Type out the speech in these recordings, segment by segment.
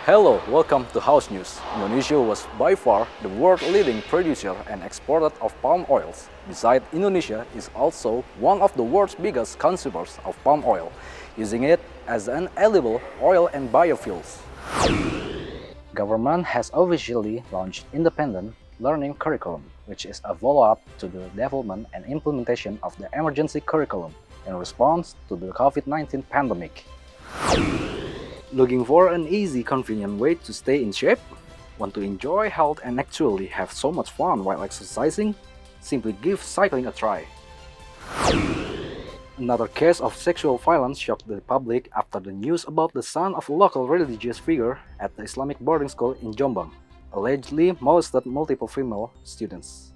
Hello, welcome to House News. Indonesia was by far the world-leading producer and exporter of palm oils. Besides, Indonesia is also one of the world's biggest consumers of palm oil, using it as an edible oil and biofuels. Government has officially launched independent learning curriculum, which is a follow-up to the development and implementation of the emergency curriculum in response to the COVID-19 pandemic. Looking for an easy, convenient way to stay in shape? Want to enjoy health and actually have so much fun while exercising? Simply give cycling a try. Another case of sexual violence shocked the public after the news about the son of a local religious figure at the Islamic boarding school in Jombang, allegedly molested multiple female students.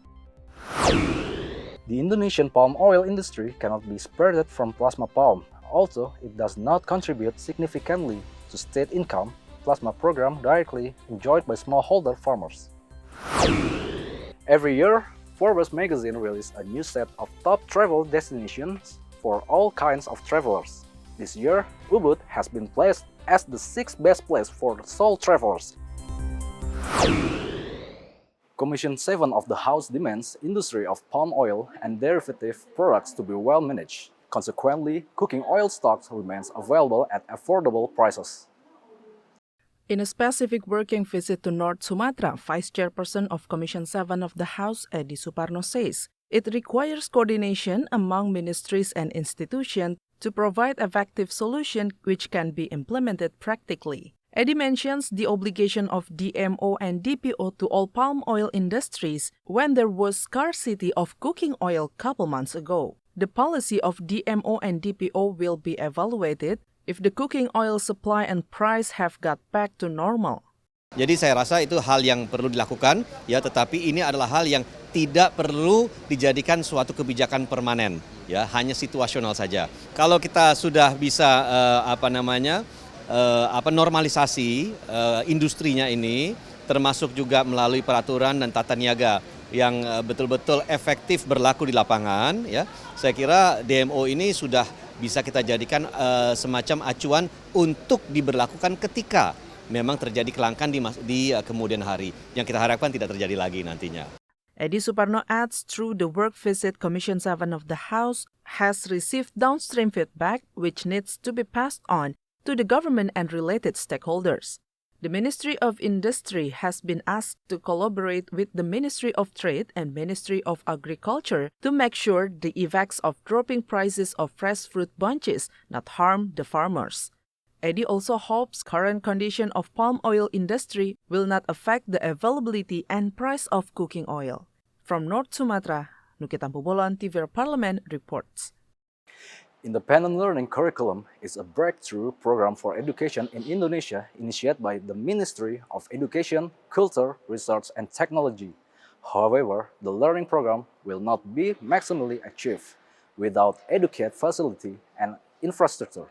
The Indonesian palm oil industry cannot be separated from plasma palm. Although it does not contribute significantly to state income, plasma program directly enjoyed by smallholder farmers. Every year, Forbes magazine releases a new set of top travel destinations for all kinds of travelers. This year, Ubud has been placed as the 6th best place for sole travelers. Commission 7 of the House demands industry of palm oil and derivative products to be well managed. Consequently, cooking oil stocks remains available at affordable prices. In a specific working visit to North Sumatra, Vice Chairperson of Commission 7 of the House, Edi Suparno, says it requires coordination among ministries and institutions to provide effective solutions which can be implemented practically. Edi mentions the obligation of DMO and DPO to all palm oil industries when there was scarcity of cooking oil a couple months ago. The policy of DMO and DPO will be evaluated if the cooking oil supply and price have got back to normal. Jadi saya rasa itu hal yang perlu dilakukan, ya, tetapi ini adalah hal yang tidak perlu dijadikan suatu kebijakan permanen, ya, hanya situasional saja. Kalau kita sudah bisa normalisasi industrinya ini, termasuk juga melalui peraturan dan tata niaga yang betul-betul efektif berlaku di lapangan, ya, saya kira DMO ini sudah bisa kita jadikan semacam acuan untuk diberlakukan ketika memang terjadi kelangkaan di kemudian hari, yang kita harapkan tidak terjadi lagi nantinya. Edi Suparno adds, through the work visit, Commission 7 of the House has received downstream feedback which needs to be passed on to the government and related stakeholders. The Ministry of Industry has been asked to collaborate with the Ministry of Trade and Ministry of Agriculture to make sure the effects of dropping prices of fresh fruit bunches not harm the farmers. Edi also hopes current condition of palm oil industry will not affect the availability and price of cooking oil. From North Sumatra, Nukita Bobolon, TV Parlemen reports. Independent learning curriculum is a breakthrough program for education in Indonesia initiated by the Ministry of Education, Culture, Research and Technology. However, the learning program will not be maximally achieved without adequate facility and infrastructure.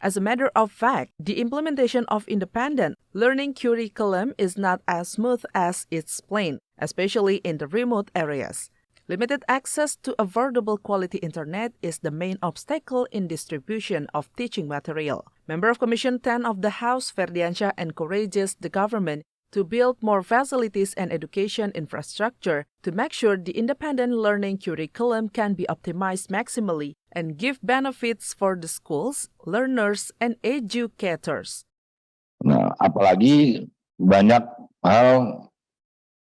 As a matter of fact, the implementation of independent learning curriculum is not as smooth as it's planned, especially in the remote areas. Limited access to affordable quality internet is the main obstacle in distribution of teaching material. Member of Commission 10 of the House, Ferdiansyah, encourages the government to build more facilities and education infrastructure to make sure the independent learning curriculum can be optimized maximally and give benefits for the schools, learners, and educators. Nah, apalagi banyak hal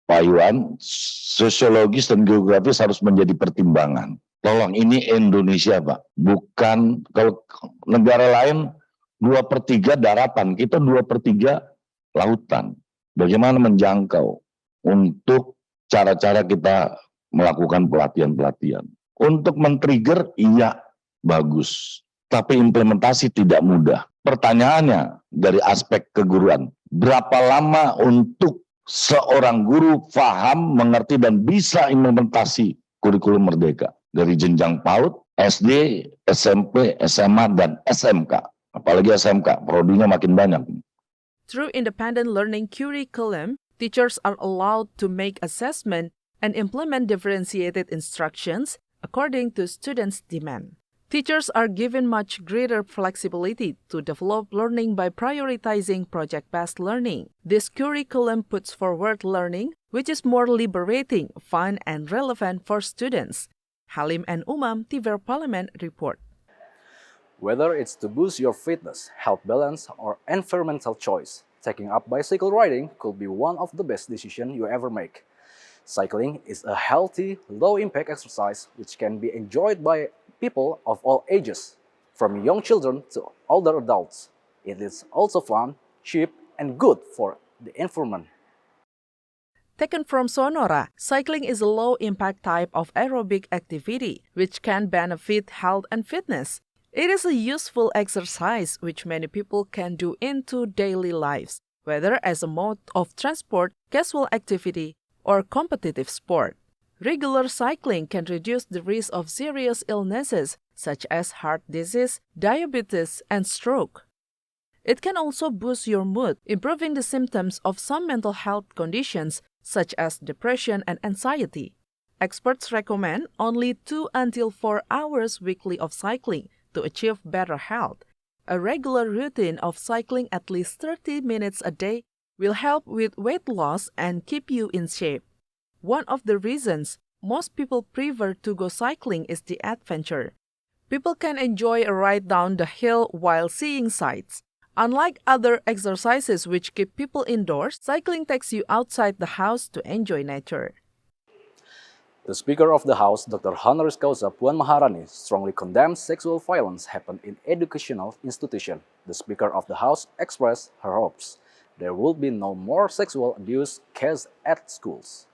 payuan sosiologis dan geografis harus menjadi pertimbangan. Tolong, ini Indonesia, Pak. Bukan, kalau negara lain 2/3 daratan, kita 2/3 lautan. Bagaimana menjangkau untuk cara-cara kita melakukan pelatihan-pelatihan. Untuk men-trigger, iya, bagus. Tapi implementasi tidak mudah. Pertanyaannya dari aspek keguruan, berapa lama untuk seorang guru paham, mengerti, dan bisa implementasi kurikulum merdeka dari jenjang PAUD, SD, SMP, SMA, dan SMK. Apalagi SMK, prodinya makin banyak. Through independent learning curriculum, teachers are allowed to make assessment and implement differentiated instructions according to students' demand. Teachers are given much greater flexibility to develop learning by prioritizing project-based learning. This curriculum puts forward learning, which is more liberating, fun, and relevant for students. Halim and Umam, TVR Parlemen report. Whether it's to boost your fitness, health balance, or environmental choice, taking up bicycle riding could be one of the best decisions you ever make. Cycling is a healthy, low-impact exercise which can be enjoyed by people of all ages, from young children to older adults. It is also fun, cheap, and good for the environment. Taken from Sonora, cycling is a low-impact type of aerobic activity which can benefit health and fitness. It is a useful exercise which many people can do into daily lives, whether as a mode of transport, casual activity, or competitive sport. Regular cycling can reduce the risk of serious illnesses such as heart disease, diabetes, and stroke. It can also boost your mood, improving the symptoms of some mental health conditions such as depression and anxiety. Experts recommend only 2 until 4 hours weekly of cycling to achieve better health. A regular routine of cycling at least 30 minutes a day will help with weight loss and keep you in shape. One of the reasons most people prefer to go cycling is the adventure. People can enjoy a ride down the hill while seeing sights. Unlike other exercises which keep people indoors, cycling takes you outside the house to enjoy nature. The Speaker of the House, Dr. Honoris Causa Puan Maharani, strongly condemns sexual violence happen in educational institutions. The Speaker of the House expressed her hopes there will be no more sexual abuse cases at schools.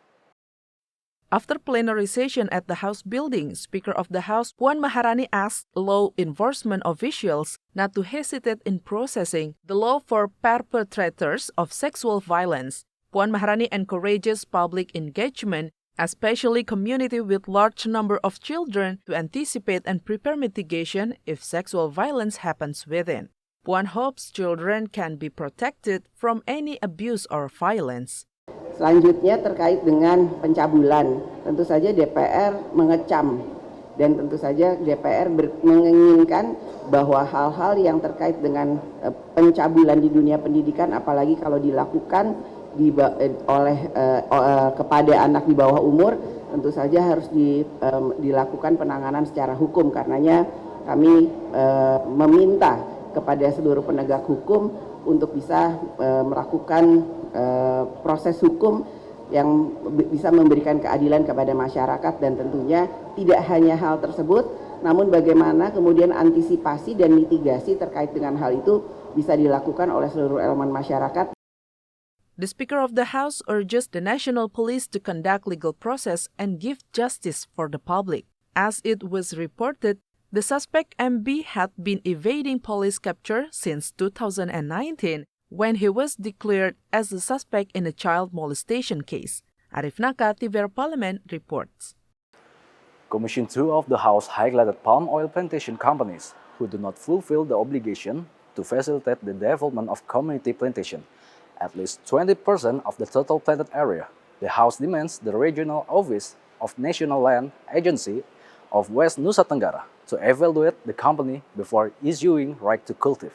After plenary session at the House building, Speaker of the House Puan Maharani asked law enforcement officials not to hesitate in processing the law for perpetrators of sexual violence. Puan Maharani encourages public engagement, especially community with large number of children, to anticipate and prepare mitigation if sexual violence happens within. Puan hopes children can be protected from any abuse or violence. Selanjutnya terkait dengan pencabulan, tentu saja DPR mengecam dan tentu saja DPR menginginkan bahwa hal-hal yang terkait dengan pencabulan di dunia pendidikan, apalagi kalau dilakukan kepada anak di bawah umur, tentu saja harus dilakukan penanganan secara hukum. Karenanya kami meminta kepada seluruh penegak hukum untuk bisa melakukan proses hukum yang bisa memberikan keadilan kepada masyarakat, dan tentunya tidak hanya hal tersebut, namun bagaimana kemudian antisipasi dan mitigasi terkait dengan hal itu bisa dilakukan oleh seluruh elemen masyarakat. The Speaker of the House urges the National Police to conduct legal process and give justice for the public. As it was reported, the suspect MB had been evading police capture since 2019 when he was declared as a suspect in a child molestation case. Arif Naka, TVR Parlemen reports. Commission 2 of the House highlighted palm oil plantation companies who do not fulfill the obligation to facilitate the development of community plantation, at least 20% of the total planted area. The House demands the Regional Office of National Land Agency of West Nusa Tenggara to evaluate the company before issuing right to cultivate.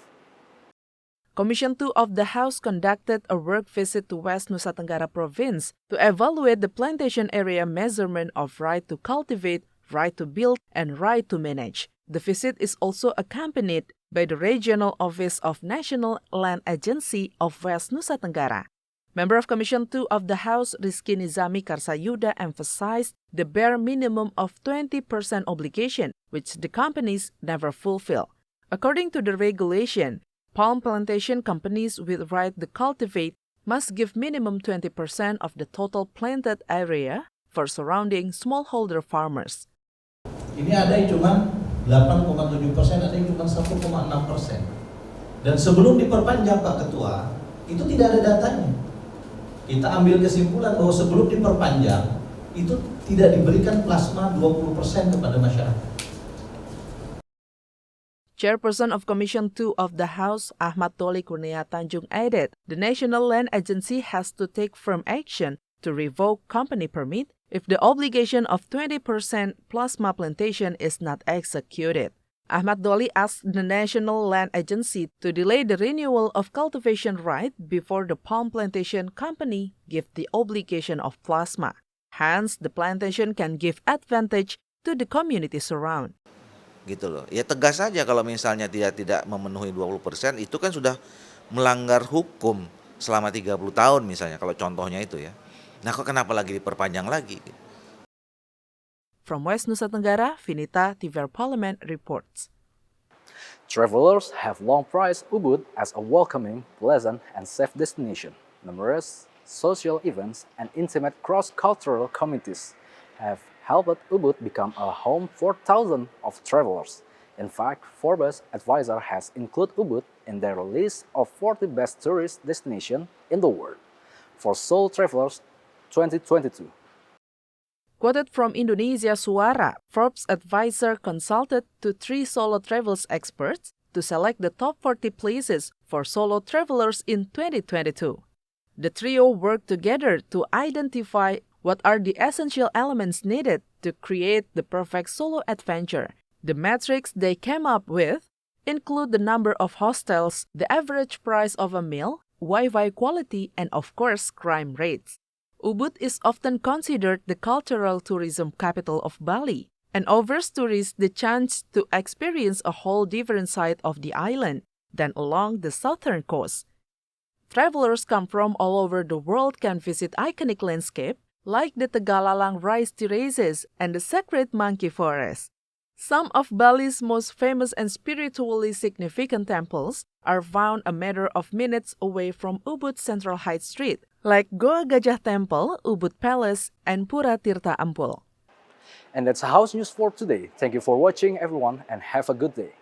Commission 2 of the House conducted a work visit to West Nusa Tenggara Province to evaluate the plantation area measurement of right to cultivate, right to build, and right to manage. The visit is also accompanied by the Regional Office of National Land Agency of West Nusa Tenggara. Member of Commission 2 of the House, Rizky Nizami Karsayuda, emphasized the bare minimum of 20% obligation, which the companies never fulfill. According to the regulation, palm plantation companies with right to cultivate must give minimum 20% of the total planted area for surrounding smallholder farmers. Ini ada yang cuma 8,7%, ada yang cuma 1,6%. Dan sebelum diperpanjang Pak Ketua, itu tidak ada datanya. Kita ambil kesimpulan bahwa sebelum diperpanjang, itu tidak diberikan plasma 20% kepada masyarakat. Chairperson of Commission 2 of the House, Ahmad Toli Kurnia Tanjung, added the National Land Agency has to take firm action to revoke company permit if the obligation of 20% plasma plantation is not executed. Ahmad Doli asked the National Land Agency to delay the renewal of cultivation right before the palm plantation company give the obligation of plasma. Hence, the plantation can give advantage to the community surround. Gitu loh. Ya tegas saja kalau misalnya tidak memenuhi 20% itu kan sudah melanggar hukum selama 30 tahun misalnya kalau contohnya itu ya. Nah kok kenapa lagi diperpanjang lagi? From West Nusa Tenggara, Vinita, TVR Parlemen reports. Travelers have long prized Ubud as a welcoming, pleasant, and safe destination. Numerous social events and intimate cross-cultural communities have helped Ubud become a home for thousands of travelers. In fact, Forbes Advisor has included Ubud in their list of 40 best tourist destinations in the world for solo travelers 2022. Quoted from Indonesia Suara, Forbes Advisor consulted to 3 solo travels experts to select the top 40 places for solo travelers in 2022. The trio worked together to identify what are the essential elements needed to create the perfect solo adventure. The metrics they came up with include the number of hostels, the average price of a meal, Wi-Fi quality, and of course, crime rates. Ubud is often considered the cultural tourism capital of Bali and offers tourists the chance to experience a whole different side of the island than along the southern coast. Travelers come from all over the world can visit iconic landscape like the Tegalalang rice terraces and the sacred monkey forest. Some of Bali's most famous and spiritually significant temples are found a matter of minutes away from Ubud Central High Street, like Goa Gajah Temple, Ubud Palace, and Pura Tirta Ampul. And that's House News for today. Thank you for watching, everyone, and have a good day.